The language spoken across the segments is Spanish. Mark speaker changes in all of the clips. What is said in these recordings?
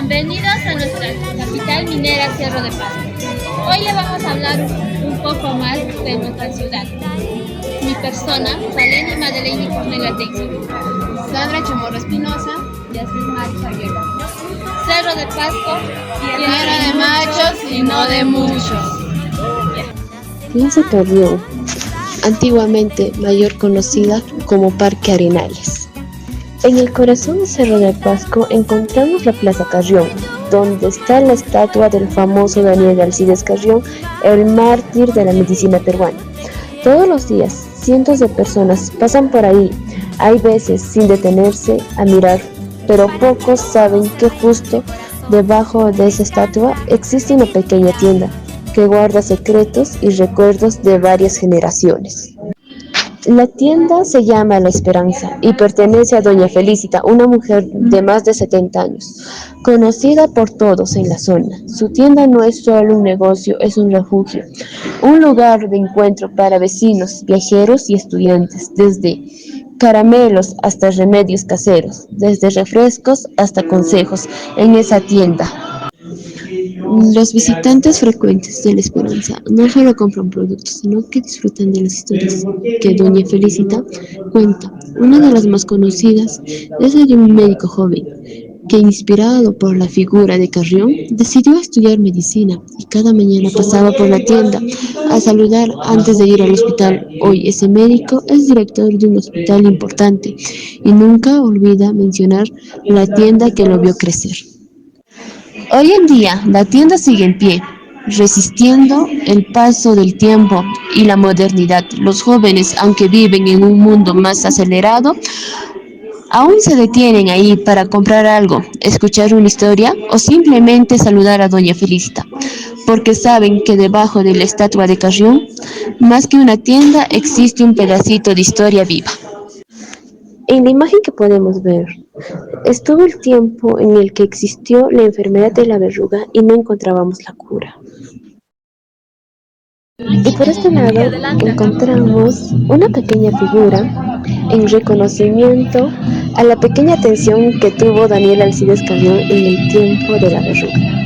Speaker 1: Bienvenidos a nuestra capital minera, Cerro de Pasco. Hoy le vamos a hablar un poco más de nuestra ciudad. Mi persona, Salene Madeleine Cornelia Teixeira.
Speaker 2: Sandra Chamorro Espinosa,
Speaker 1: Yasmin Mari Javier. Cerro de Pasco,
Speaker 2: tierra de machos y no de muchos.
Speaker 3: Plaza Carrión, antiguamente mayor conocida como Parque Arenales. En el corazón de Cerro de Pasco encontramos la Plaza Carrión, donde está la estatua del famoso Daniel Alcides Carrión, el mártir de la medicina peruana. Todos los días, cientos de personas pasan por ahí, hay veces sin detenerse a mirar, pero pocos saben que justo debajo de esa estatua existe una pequeña tienda que guarda secretos y recuerdos de varias generaciones. La tienda se llama La Esperanza y pertenece a doña Felicita, una mujer de más de 70 años, conocida por todos en la zona. Su tienda no es solo un negocio, es un refugio, un lugar de encuentro para vecinos, viajeros y estudiantes, desde caramelos hasta remedios caseros, desde refrescos hasta consejos en esa tienda. Los visitantes frecuentes de La Esperanza no solo compran productos, sino que disfrutan de las historias que doña Felicita cuenta. Una de las más conocidas es la de un médico joven que, inspirado por la figura de Carrión, decidió estudiar medicina y cada mañana pasaba por la tienda a saludar antes de ir al hospital. Hoy ese médico es director de un hospital importante y nunca olvida mencionar la tienda que lo vio crecer. Hoy en día, la tienda sigue en pie, resistiendo el paso del tiempo y la modernidad. Los jóvenes, aunque viven en un mundo más acelerado, aún se detienen ahí para comprar algo, escuchar una historia o simplemente saludar a doña Felicita, porque saben que debajo de la estatua de Carrión, más que una tienda, existe un pedacito de historia viva. En la imagen que podemos ver, estuvo el tiempo en el que existió la enfermedad de la verruga y no encontrábamos la cura. Y por este lado encontramos una pequeña figura en reconocimiento a la pequeña atención que tuvo Daniel Alcides Carrión en el tiempo de la verruga.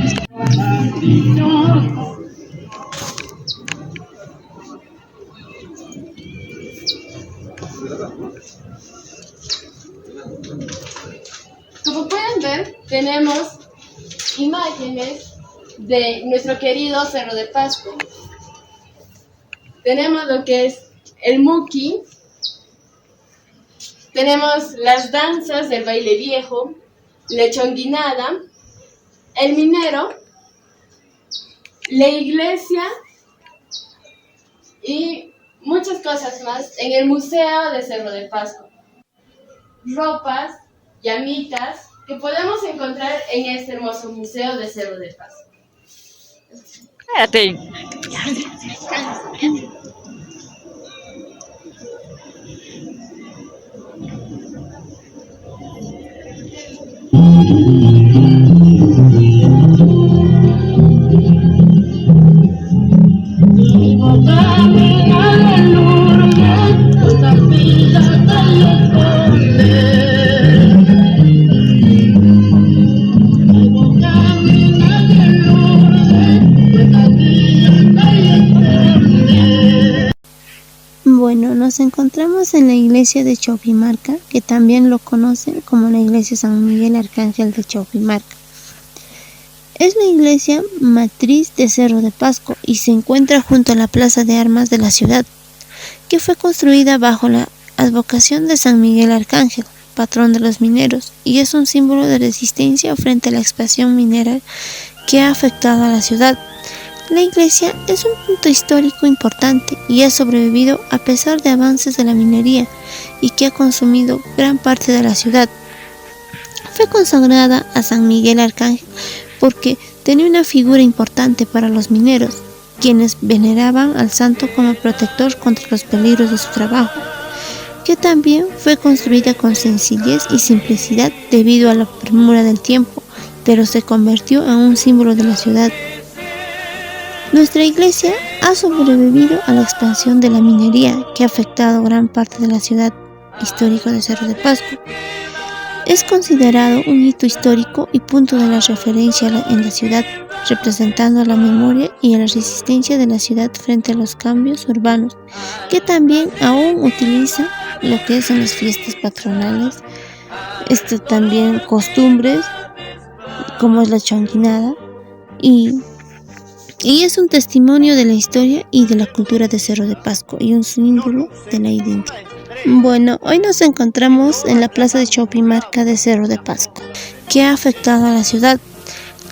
Speaker 2: Como pueden ver, tenemos imágenes de nuestro querido Cerro de Pasco. Tenemos lo que es el muki, tenemos las danzas del baile viejo, la chonguinada, el minero, la iglesia y muchas cosas más en el Museo de Cerro de Pasco. Ropas, llamitas que podemos encontrar en este hermoso Museo de Cerro de Pasco.
Speaker 4: Espérate.
Speaker 5: Bueno, nos encontramos en la iglesia de Chopimarca, que también lo conocen como la iglesia San Miguel Arcángel de Chopimarca. Es la iglesia matriz de Cerro de Pasco y se encuentra junto a la plaza de armas de la ciudad, que fue construida bajo la advocación de San Miguel Arcángel, patrón de los mineros, y es un símbolo de resistencia frente a la expansión minera que ha afectado a la ciudad. La iglesia es un punto histórico importante y ha sobrevivido a pesar de avances de la minería y que ha consumido gran parte de la ciudad. Fue consagrada a San Miguel Arcángel porque tenía una figura importante para los mineros, quienes veneraban al santo como protector contra los peligros de su trabajo, que también fue construida con sencillez y simplicidad debido a la premura del tiempo, pero se convirtió en un símbolo de la ciudad. Nuestra iglesia ha sobrevivido a la expansión de la minería que ha afectado gran parte de la ciudad histórica de Cerro de Pasco. Es considerado un hito histórico y punto de la referencia en la ciudad, representando la memoria y la resistencia de la ciudad frente a los cambios urbanos, que también aún utiliza lo que es en las fiestas patronales, también costumbres como es la chonguinada y es un testimonio de la historia y de la cultura de Cerro de Pasco y un símbolo de la identidad. Bueno, hoy nos encontramos en la plaza de Chaupimarca de Cerro de Pasco, que ha afectado a la ciudad.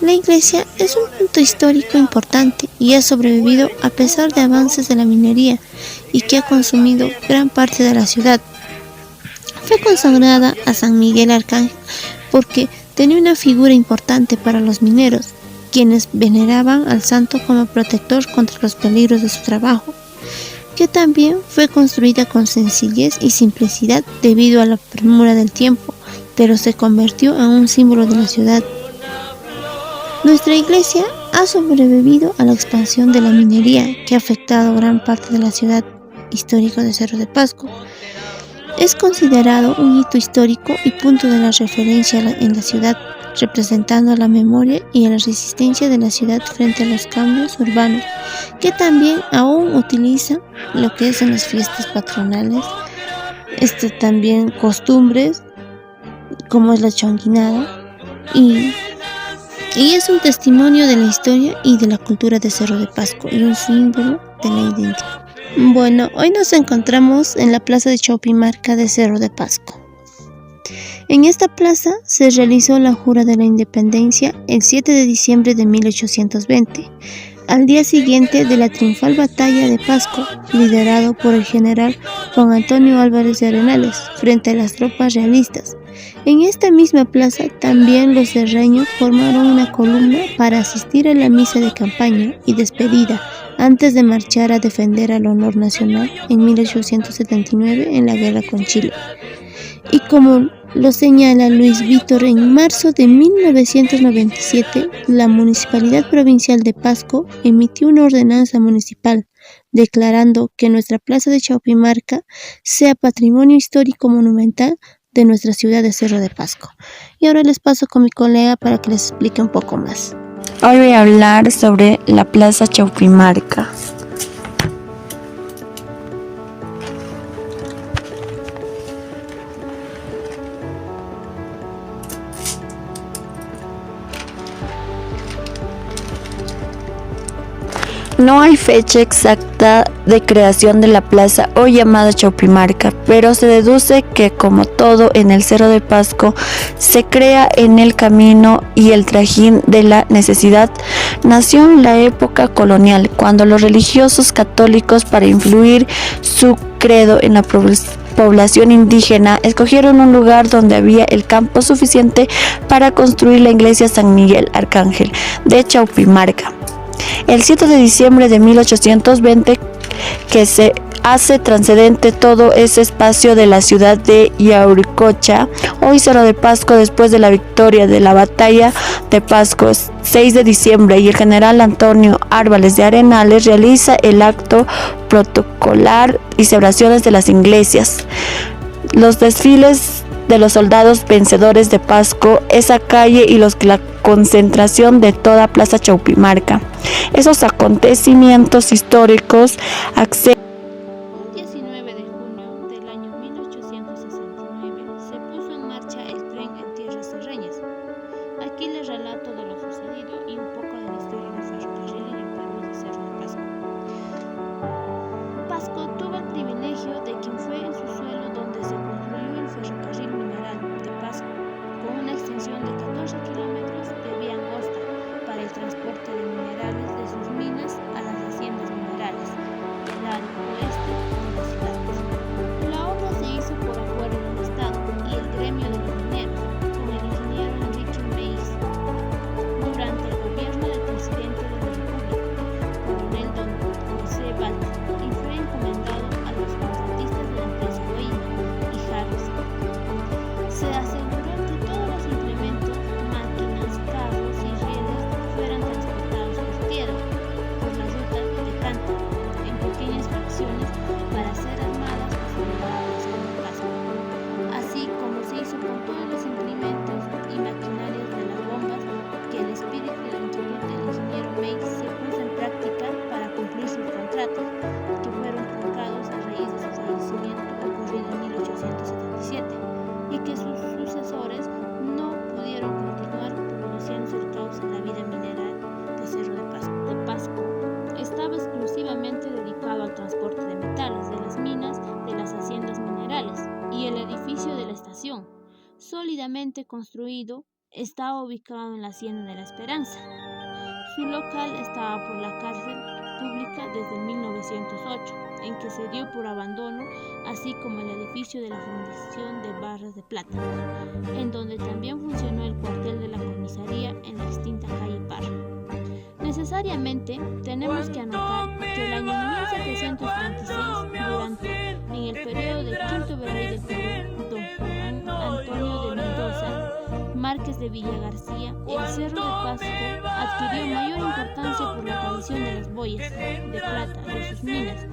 Speaker 5: La iglesia es un punto histórico importante y ha sobrevivido a pesar de avances de la minería y que ha consumido gran parte de la ciudad. Fue consagrada a San Miguel Arcángel porque tenía una figura importante para los mineros, quienes veneraban al santo como protector contra los peligros de su trabajo, que también fue construida con sencillez y simplicidad debido a la premura del tiempo, pero se convirtió en un símbolo de la ciudad. Nuestra iglesia ha sobrevivido a la expansión de la minería que ha afectado gran parte de la ciudad histórica de Cerro de Pasco. Es considerado un hito histórico y punto de la referencia en la ciudad, representando la memoria y la resistencia de la ciudad frente a los cambios urbanos, que también aún utiliza lo que es en las fiestas patronales, también costumbres como es la chonguinada y es un testimonio de la historia y de la cultura de Cerro de Pasco y un símbolo de la identidad. Bueno, hoy nos encontramos en la plaza de Chaupimarca de Cerro de Pasco. En esta plaza se realizó la Jura de la Independencia el 7 de diciembre de 1820, al día siguiente de la triunfal batalla de Pasco, liderado por el general Juan Antonio Álvarez de Arenales, frente a las tropas realistas. En esta misma plaza también los serreños formaron una columna para asistir a la misa de campaña y despedida antes de marchar a defender al honor nacional en 1879 en la guerra con Chile. Y como lo señala Luis Vítor, en marzo de 1997, la Municipalidad Provincial de Pasco emitió una ordenanza municipal declarando que nuestra plaza de Chaupimarca sea patrimonio histórico monumental de nuestra ciudad de Cerro de Pasco. Y ahora les paso con mi colega para que les explique un poco más.
Speaker 4: Hoy voy a hablar sobre la Plaza Chaupimarca. No hay fecha exacta de creación de la plaza hoy llamada Chaupimarca, pero se deduce que, como todo en el Cerro de Pasco, se crea en el camino y el trajín de la necesidad. Nació en la época colonial, cuando los religiosos católicos, para influir su credo en la población indígena, escogieron un lugar donde había el campo suficiente para construir la iglesia San Miguel Arcángel de Chaupimarca. El 7 de diciembre de 1820, que se hace trascendente todo ese espacio de la ciudad de Yauricocha, hoy Cerro de Pasco, después de la victoria de la batalla de Pasco, 6 de diciembre, y el general Antonio Álvarez de Arenales realiza el acto protocolar y celebraciones de las iglesias, los desfiles de los soldados vencedores de Pasco, esa calle y la concentración de toda Plaza Chaupimarca. Esos acontecimientos históricos
Speaker 5: Un 19 de junio del año 1869 se puso en marcha el tren en tierras serreñas. Aquí les relato de lo sucedido y un poco de la historia del ferrocarril en el Perú de Cerro de Pasco. Pasco tuvo el privilegio de quien fue en su suelo donde se construyó el ferrocarril mineral de Pasco, con una extensión de 14 kilómetros de vía angosta para el transporte de minerales de sus minas a las haciendas minerales del área. sólidamente construido, estaba ubicado en la Hacienda de la Esperanza. Su local estaba por la cárcel pública desde 1908, en que se dio por abandono, así como el edificio de la Fundición de Barras de Plata, en donde también funcionó el cuartel de la comisaría en la extinta calle Parra. Necesariamente tenemos que anotar que el año 1736, en el periodo del quinto virrey del Perú, don Juan Antonio de Mendoza, Márquez de Villagarcía, el Cerro de Pasco adquirió mayor importancia por la aparición de las boyas de plata de sus minas,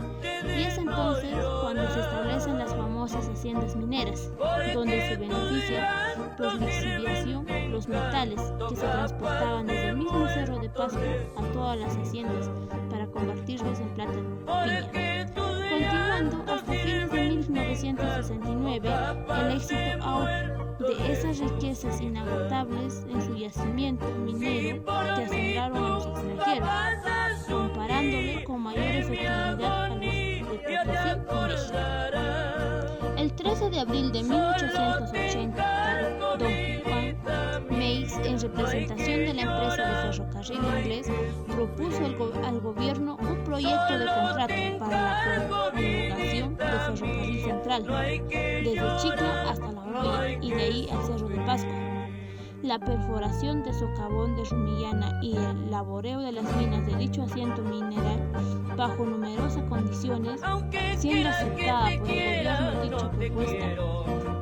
Speaker 5: y es entonces cuando se establecen las famosas haciendas mineras, donde se beneficia por la exhibición los metales que se transportaban desde el mismo Cerro de Pasco a todas las haciendas para convertirlos en plata piña. Continuando hasta fines de 1969, el éxito auge de esas riquezas inagotables en su yacimiento minero que asombraron a los extranjeros, comparándole con mayor efectividad a los de Potosí y México. El 13 de abril de 1880, don Juan Meix, en representación de la empresa de ferrocarril inglés, propuso al gobierno un proyecto de contrato para la prolongación del ferrocarril central, desde Chicla hasta La Oroya y de ahí al Cerro de Pasco, la perforación de socavón de Rumillana y el laboreo de las minas de dicho asiento mineral bajo numerosas condiciones, siendo aceptada por el gobierno dicha propuesta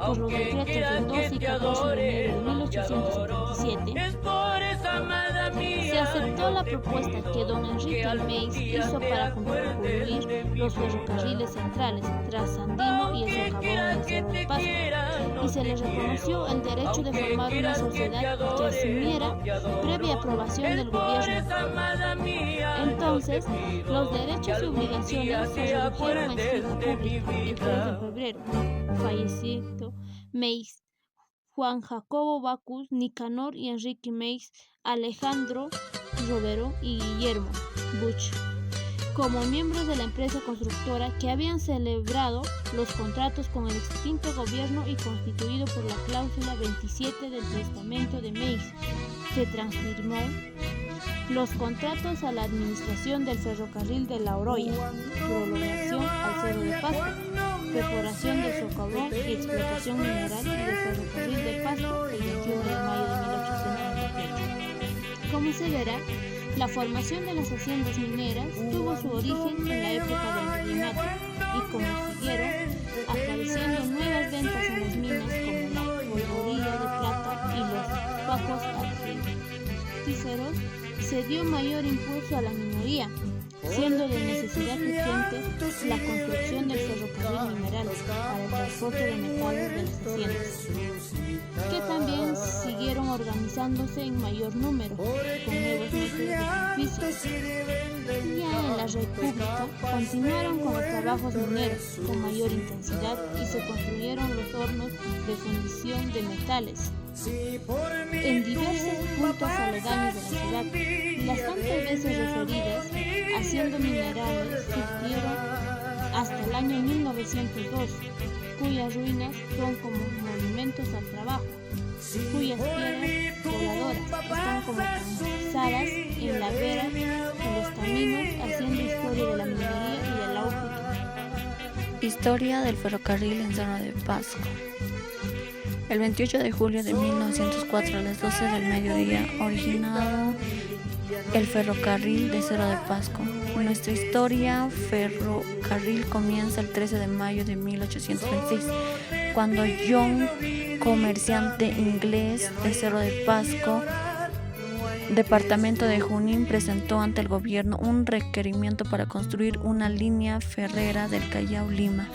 Speaker 5: por los decretos del 12 y 14 de enero de 1877. Se aceptó la propuesta que don Enrique Meix hizo para concluir los ferrocarriles centrales, Trasandino y el socavón en el Cerro de Pasco, y se le reconoció el derecho de formar una sociedad que asumiera previa aprobación del gobierno. Entonces, los derechos y obligaciones se redujeron a escrita pública el 3 de febrero. Fallecido Meix, Juan Jacobo Bacus, Nicanor y Enrique Meix, Alejandro Robero y Guillermo Buch, como miembros de la empresa constructora que habían celebrado los contratos con el extinto gobierno y constituido por la cláusula 27 del testamento de Meix. Se transfirmó los contratos a la administración del ferrocarril de La Oroya, prolongación al Cerro de Pasco, perforación del socavón y explotación mineral del ferrocarril de Pasco el 21 de mayo de 1898. Como se verá, la formación de las haciendas mineras tuvo su origen en la época del virreinato y como siguieron apareciendo nuevas ventas en las minas como la polvoría de plata y los pacos argentíferos, se dio mayor impulso a la minería, siendo de necesidad urgente la construcción del ferrocarril mineral para el transporte de metales de las haciendas, que también siguieron organizándose en mayor número, con nuevos métodos de servicio. Ya en la República continuaron con los trabajos mineros con mayor intensidad y se construyeron los hornos de fundición de metales en diversos puntos aledaños de la ciudad. Las tantas veces referidas haciendo minerales surgieron hasta el año 1902, cuyas ruinas son como monumentos al trabajo, cuyas piedras voladoras están como cansadas en la vera de los caminos, haciendo historia de la minería y del auge.
Speaker 4: Historia del ferrocarril en Cerro de Pasco. El 28 de julio de 1904 a las 12 del mediodía, originado el ferrocarril de Cerro de Pasco. Nuestra historia ferrocarril comienza el 13 de mayo de 1826, cuando John, comerciante inglés de Cerro de Pasco, departamento de Junín, presentó ante el gobierno un requerimiento para construir una línea ferrera del Callao-Lima.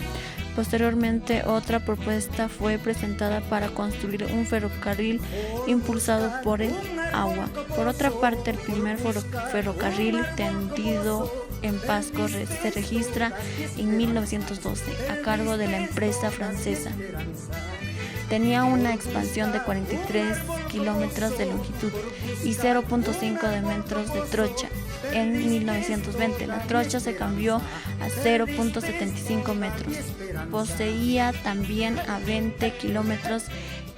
Speaker 4: Posteriormente, otra propuesta fue presentada para construir un ferrocarril impulsado por el agua. Por otra parte, el primer ferrocarril tendido en Pasco se registra en 1912 a cargo de la empresa francesa. Tenía una expansión de 43 kilómetros de longitud y 0.5 de metros de trocha. En 1920 la trocha se cambió a 0.75 metros. Poseía también a 20 kilómetros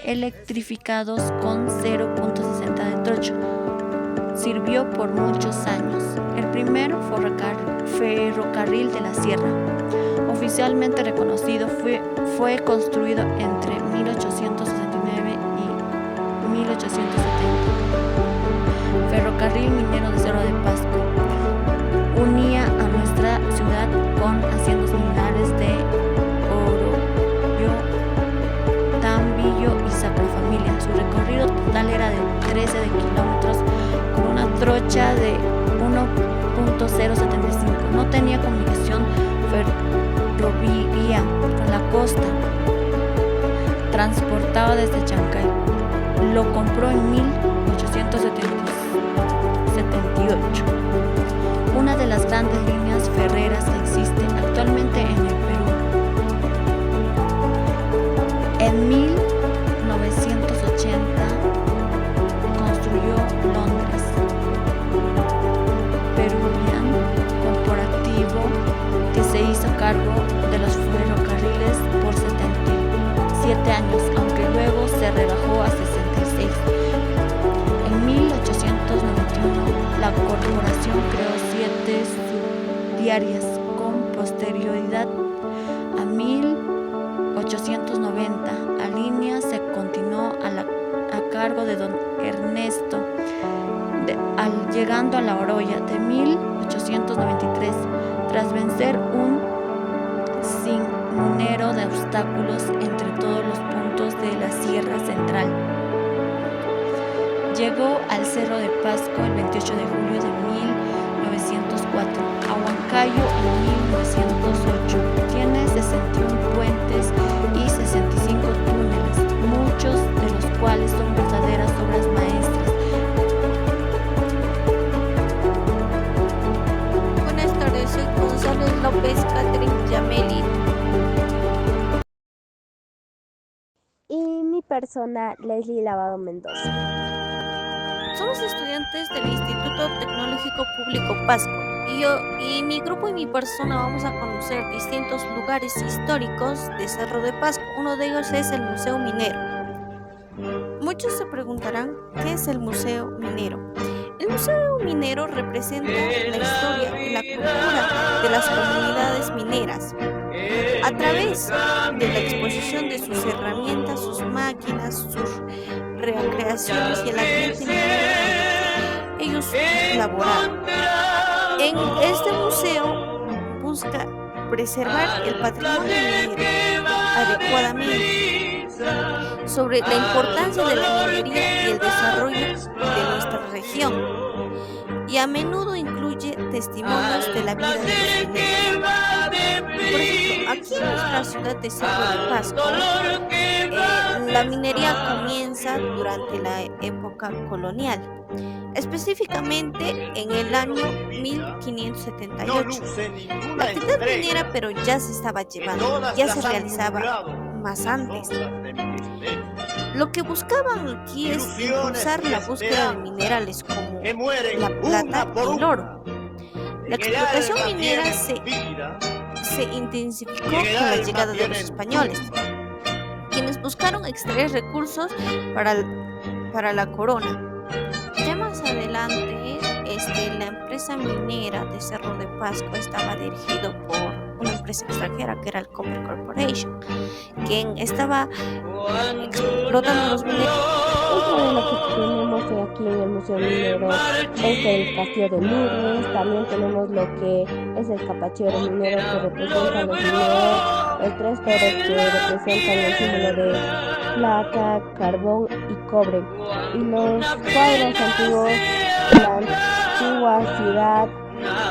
Speaker 4: electrificados con 0.60 de trocho. Sirvió por muchos años. El primer ferrocarril de la sierra, oficialmente reconocido, fue construido entre 1869 y 1870. Ferrocarril minero de Cerro de Pasco unía a nuestra ciudad con haciendas minerales de Oroyo, Tambillo y Sacrafamilia. Su recorrido total era de 13 kilómetros con una trocha de 1.075. No tenía comunicación ferroviaria con la costa. Transportaba desde Chancay. Lo compró en 1878. Una de las grandes líneas ferreras que existe actualmente en el Perú. En 1980 construyó Londres Peruvian Corporativo, que se hizo cargo de los ferrocarriles por 77 años, aunque luego se rebajó a 66. En 1891 la corporación creó 7 subdiarias. Con posterioridad a 1890, la línea se continuó a cargo de don Ernesto, llegando a La Oroya de 1893, tras vencer un sinnúmero de obstáculos entre todos los puntos de la Sierra Central. Llegó al Cerro de Pasco el 28 de julio de 1904, a Huancayo en 1908. Tiene 61 puentes y 65 túneles, muchos de los cuales son verdaderas obras maestras.
Speaker 6: Buenas tardes, soy González López Catherine Yameli.
Speaker 3: Y mi persona, Leslie Lavado Mendoza.
Speaker 6: Somos estudiantes del Instituto Tecnológico Público Pasco y mi grupo y mi persona vamos a conocer distintos lugares históricos de Cerro de Pasco. Uno de ellos es el Museo Minero. Muchos se preguntarán, ¿qué es el Museo Minero? El Museo Minero representa la historia y la cultura de las comunidades mineras a través de la exposición de sus herramientas, sus máquinas, sus recreaciones y el ambiente minero que ellos laboraron. En este museo busca preservar el patrimonio minero adecuadamente, sobre la importancia de la minería y el desarrollo de nuestra región, y a menudo incluye testimonios de la vida de los mineros. Por ejemplo, aquí en nuestra ciudad de Cerro de Pasco, la minería comienza durante la época colonial, específicamente en el año 1578. La actividad minera pero ya se estaba llevando, ya se realizaba más antes. Lo que buscaban aquí es impulsar la búsqueda de minerales como la plata y el oro. La explotación minera se intensificó con la llegada de los españoles, quienes buscaron extraer recursos para la corona. Ya más adelante, la empresa minera de Cerro de Pasco estaba dirigido por una empresa extranjera que era el Copper Corporation, quien estaba explotando los mineros.
Speaker 3: Otro de lo que tenemos aquí en el Museo Minero es el Castillo de Lourdes. También tenemos lo que es el capachero minero, que representa a los mineros, los 3 toros que representan el símbolo de plata, carbón y cobre, y los cuadros antiguos de la antigua ciudad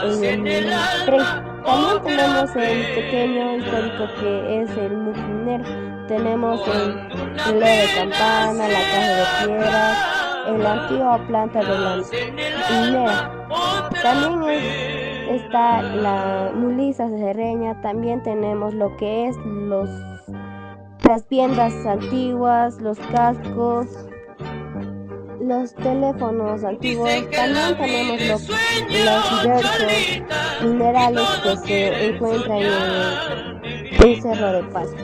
Speaker 3: en el tren. También tenemos el pequeño histórico que es el MUC minero. Tenemos el reloj de campana, la caja de piedras, la antigua planta de la minera. También está la mulisa serreña. También tenemos lo que es las tiendas antiguas, los cascos, los teléfonos antiguos. También tenemos los diversos minerales que se encuentran en el Cerro de Pasco.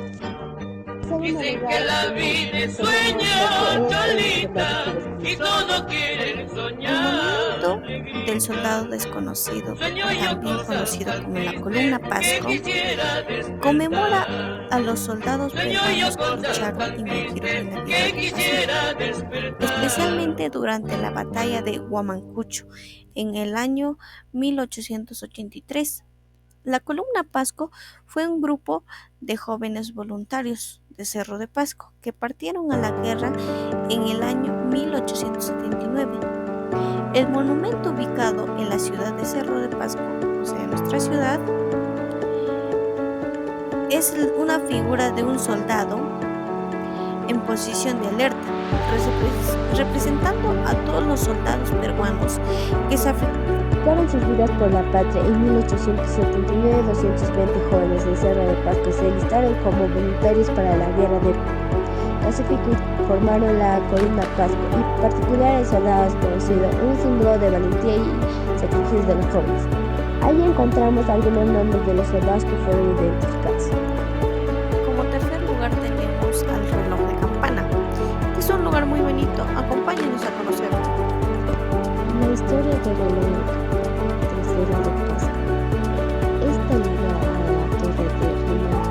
Speaker 3: Dicen que la vida es sueño, Cholita, y todo quieren soñar.
Speaker 6: El monumento del soldado desconocido, también conocido como la Columna Pasco, conmemora a los soldados peruanos que lucharon y murieron en la guerra del Pacífico, especialmente durante la batalla de Huamachuco en el año 1883. La Columna Pasco fue un grupo de jóvenes voluntarios de Cerro de Pasco que partieron a la guerra en el año 1879. El monumento ubicado en la ciudad de Cerro de Pasco, o sea, nuestra ciudad, es una figura de un soldado en posición de alerta, representando a todos los soldados peruanos que sacrificaron sus vidas por la patria. En 1879, 220 jóvenes de Cerro de Pasco se alistaron como voluntarios para la guerra del Pacífico y formaron la Columna Pasco, y particular el soldado desconocido, un símbolo de valentía y sacrificio de los jóvenes. Ahí encontramos algunos nombres de los soldados que fueron identificados. Como tercer lugar tenemos al reloj de campana, que es un lugar muy bonito. Acompáñenos a conocerlo.
Speaker 3: La historia del reloj de Cerro de Pasco está ligada a la torre de reloj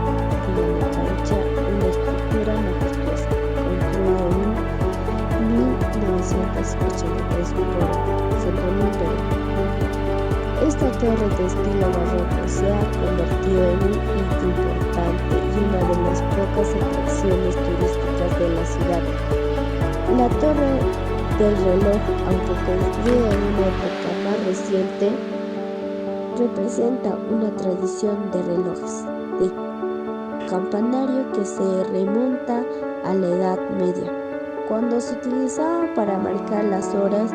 Speaker 3: Cancha, una estructura majestuosa construida en 1983 por Setonino Perú. Esta torre de estilo barroco se ha convertido en un hito importante y una de las pocas atracciones turísticas de la ciudad. La torre del reloj, aunque construida en una época más reciente, representa una tradición de relojes de campanario que se remonta a la Edad Media, cuando se utilizaba para marcar las horas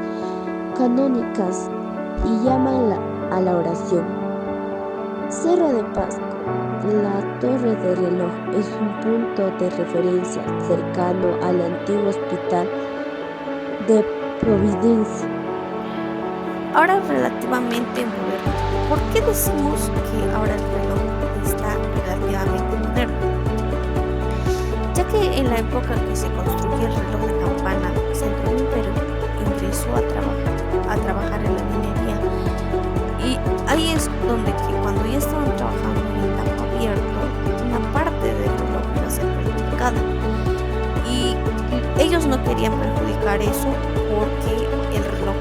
Speaker 3: canónicas y llaman a la oración. Cerro de Pasco, la torre de reloj, es un punto de referencia cercano al antiguo hospital de Providencia.
Speaker 6: Ahora relativamente moderno. ¿Por qué decimos que ahora el reloj está relativamente moderno? Ya que en la época que se construyó el reloj de campana, Setonino Perú ingresó a trabajar en la minería, y ahí es donde que cuando ya estaban trabajando en el campo abierto, una parte del reloj iba a ser perjudicada, y ellos no querían perjudicar eso porque el reloj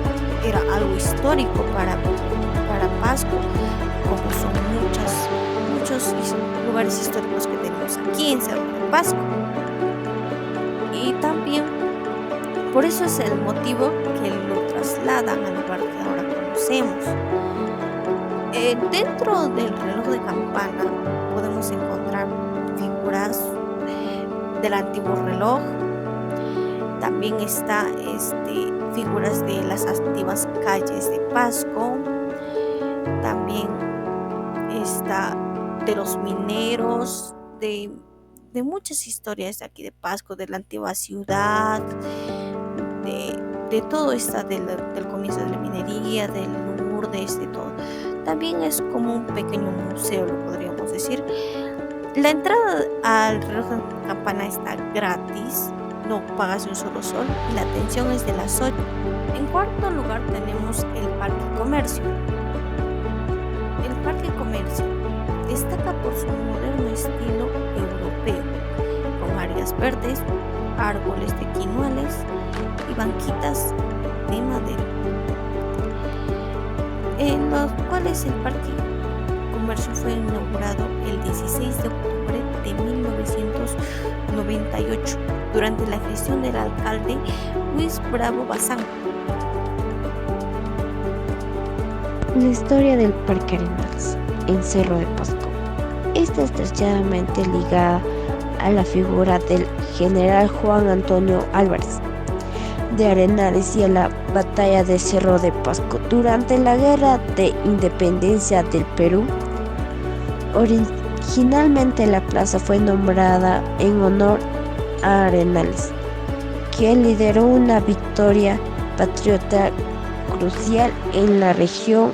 Speaker 6: era algo histórico para Pasco, como son muchos lugares históricos que tenemos aquí en Cerro de Pasco. Y también por eso es el motivo que lo trasladan al lugar que ahora conocemos. Dentro del reloj de campana podemos encontrar figuras del antiguo reloj. También está figuras de las antiguas calles de Pasco. También está de los mineros, de muchas historias de aquí de Pasco, de la antigua ciudad, de todo esto del comienzo de la minería, del Lourdes, de todo. También es como un pequeño museo, lo podríamos decir. La entrada al reloj de campana está gratis, no pagas un solo sol, y la atención es de las 8. En cuarto lugar tenemos el Parque Comercio. El Parque Comercio destaca por su moderno estilo europeo, con áreas verdes, árboles de quinoales y banquitas de madera, en los cuales el Parque Comercio fue inaugurado el 16 de octubre de 1998 durante la gestión del alcalde Luis Bravo Bazán.
Speaker 3: La historia del Parque Arenales en Cerro de Pasco está estrechamente ligada a la figura del general Juan Antonio Álvarez de Arenales y a la batalla de Cerro de Pasco durante la Guerra de Independencia del Perú. Originalmente la plaza fue nombrada en honor a Arenales, quien lideró una victoria patriota crucial en la región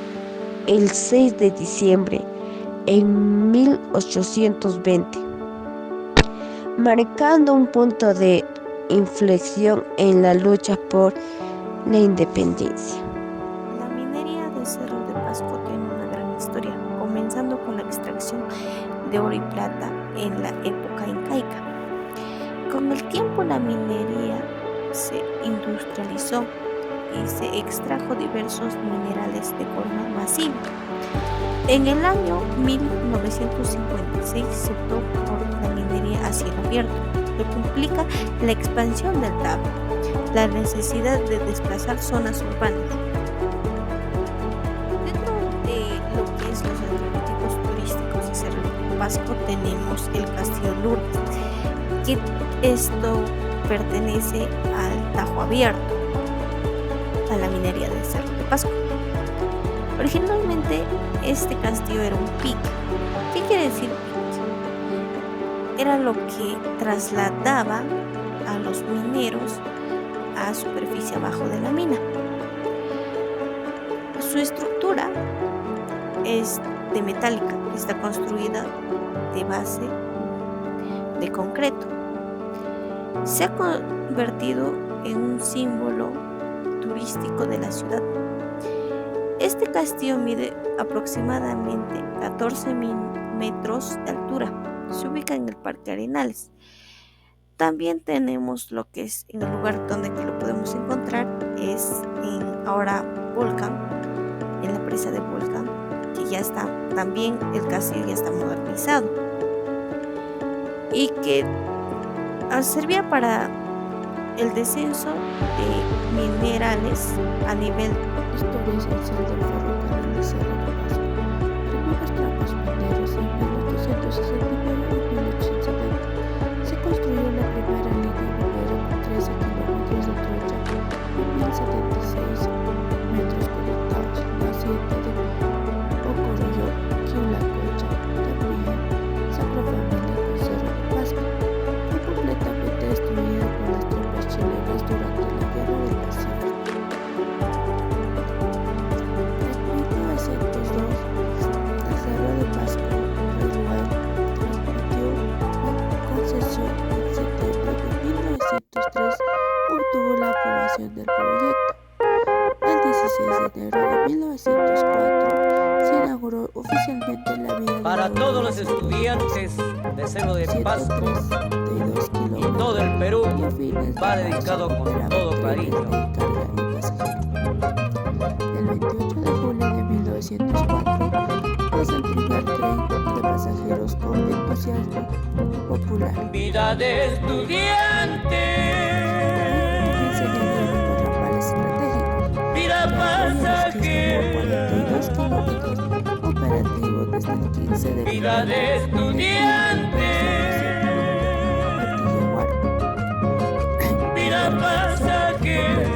Speaker 3: el 6 de diciembre en 1820.
Speaker 7: marcando un punto de inflexión en la lucha por la independencia.
Speaker 6: La minería de Cerro de Pasco tiene una gran historia, comenzando con la extracción de oro y plata en la época incaica. Con el tiempo la minería se industrializó y se extrajo diversos minerales de forma masiva. En el año 1956 se optó por la minería a cielo abierto, lo que implica la expansión del Tabo, la necesidad de desplazar zonas urbanas. Dentro de lo que es los atractivos turísticos de Cerro de Pasco tenemos el Castillo Lourdes, que esto pertenece al Tajo Abierto, a la minería de Cerro de Pasco. Originalmente este castillo era un pique. ¿Qué quiere decir pique? Era lo que trasladaba a los mineros a superficie abajo de la mina. Su estructura es de metálica, está construida de base de concreto. Se ha convertido en un símbolo turístico de la ciudad. Este castillo mide aproximadamente 14 metros de altura. Se ubica en el Parque Arenales. También tenemos lo que es en el lugar donde lo podemos encontrar, es en ahora Volcán, en la presa de Volcán, que ya está, también el castillo ya está modernizado y que servía para el descenso de minerales a nivel.
Speaker 8: Historia esencial del ferrocarril de Cerro de Pasco. Primeros tramos mineros en 1869 y 1870. Se construyó la primera línea minera con 13 kilómetros de trocha y 1076 metros conectados. La hacienda de Ocoroyo, Quiulacocha, Tapilla, Sacra Familia con Cerro de Pasco. Fue completamente destruida por las tropas chilenas durante la Guerra del Pacífico. Obtuvo la aprobación del proyecto. El 16 de enero de 1904 se inauguró oficialmente la vía
Speaker 9: para todos los estudiantes de Cerro de Pasco y todo el Perú va dedicado con todo cariño.
Speaker 8: El 28 de julio de 1904 pasa el primer tren de pasajeros con entusiasmo popular.
Speaker 9: Vida de estudiante. Vida pasajera.
Speaker 8: 42 kilómetros operativo desde el 15 de
Speaker 9: Vida de estudiante. Vida pasajera.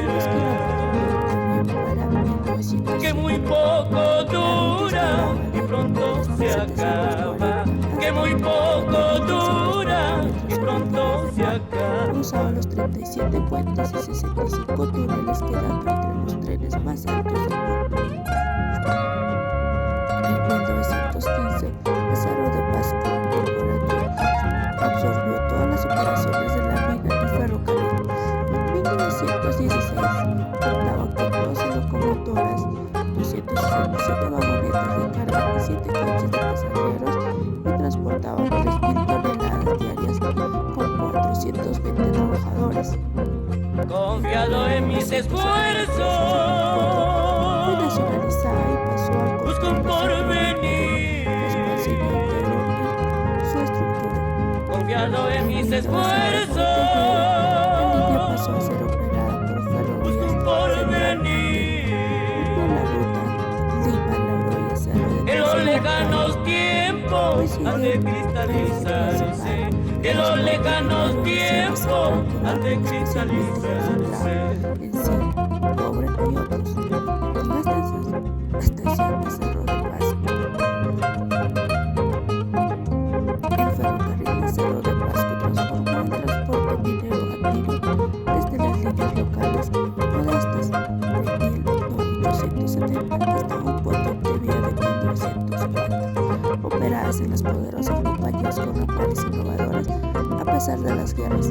Speaker 9: Que muy poco dura, que pronto se acaba. Que muy poco dura, que pronto se acaba.
Speaker 8: Cruzaba los 37 puentes y 65 túneles que dan entre los trenes más altos del mundo. En 1915, el Cerro de Pasco Corporativo absorbió todas las operaciones de la mina y ferrocarril. En 1916, contaba con 12 locomotoras, 267 vagonetas de carga y 7 coches de pasajeros y transportaba 3.000 toneladas diarias por 420 trabajadores.
Speaker 9: Confiado en mis esfuerzos,
Speaker 8: fue nacionalizada y pasó al
Speaker 9: busco un porvenir.
Speaker 8: Su estructura.
Speaker 9: Confiado en mis esfuerzos,
Speaker 8: la línea pasó a ser operada por ferrovías.
Speaker 9: busco un porvenir.
Speaker 8: La ruta Lima-La Cerro de
Speaker 9: En los lejanos tiempos han de cristalizarse. En los lejanos tiempos han de cristalizarse.
Speaker 8: En sí, Pobre y otros. En esta estación de Cerro de Pasco. El ferrocarril de Cerro de Pasco transformó el transporte minero antiguo desde las líneas locales modestas de 1870 hasta un potente vía de 1940. verás en las poderosas compañías con actuales innovadoras, a pesar de las guerras.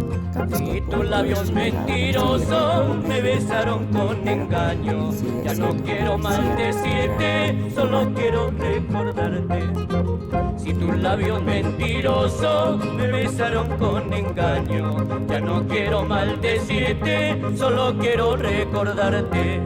Speaker 9: Y tus labios mentirosos me besaron con engaño. Ya no quiero maldecirte, solo quiero recordarte. Si tus labios mentirosos me besaron con engaño, ya no quiero maldecirte, solo quiero recordarte.